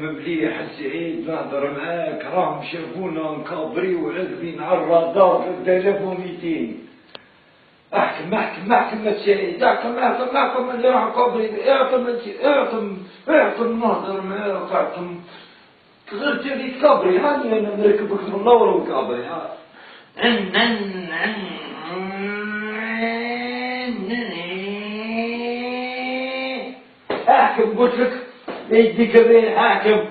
مليح السعيد نهضر معاك، راهم شافونا نكابريو راكبين على الرادار 3200. احكم السعيد، احكم اللي راح كابري، اعطم نهضر معاك، اعطم غير تالي كابري، هاني انا نركبك من اللور وكابري. احكم قلت لك، يديك بين احكم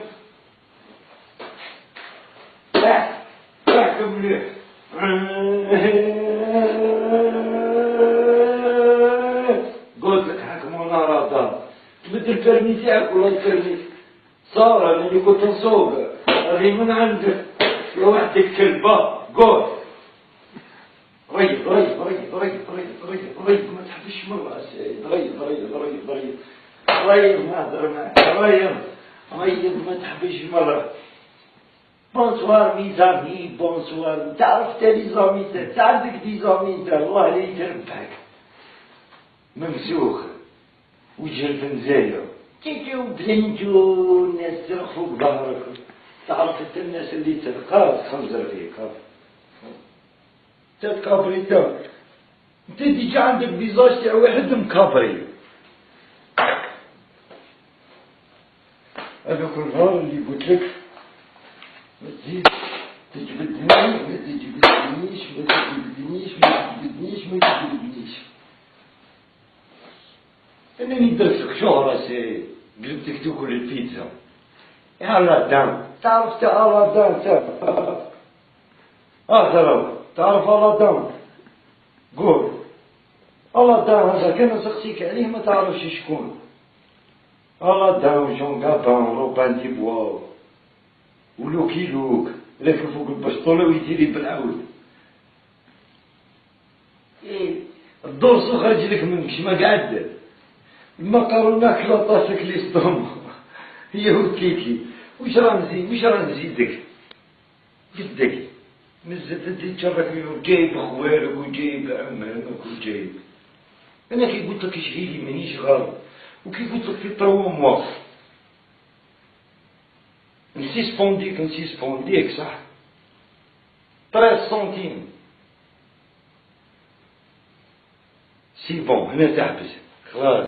مليح. قلت لك حكمونا رادار، تبدل البرمي تاعك ولا البرمي صار. انا اللي كنت نسوق هذه من عندك يا وحدك كلبه. قول ريض ما تحبش مرة سيد. ريض ما هضر معك. ريض ما تحبش مرة. بونسوار ميزامي، بونسوار. تعرف تالي زامي تاعك، عندك دي زامي تاعك، الله اللي يتربحك. ممسوخ وجهك مزاير، تيجيو بلنجو الناس ترخفوا بظهرك. تعرف انت الناس اللي تلقاك تخنزر فيك. تكابري تاعك انت تيجي عندك فيزاج تاع واحد مكابري. هذاك النهار اللي قلت لك ما تزيد تجبدني، ما تجبدنيش. انني درتك شهرة سي قلبتك تاكل البيتزا. يا لادان، تعرف تاع لادان تاع تعرف لادان؟ قول لادان هذا كان نسقسيك عليه ما تعرفش شكون. لادان جون غابان روبان دي بوا ولوكي لوك راكب فوق البسطولة ويديري بالعود. الدرس خرج لك منك شما قعد المقارونة كلاطاسك ليستوما. هي وكيكي وش راه نزيدك جدك مزت تشرك جايب خوالك وجايب عمامك وجايب. انا كي قلت لك شحيلي مانيش غلط، وكي قلت لك في طرومو نسيسبونديك صح 13 سنتيم. سي بون هنا تحبس خلاص.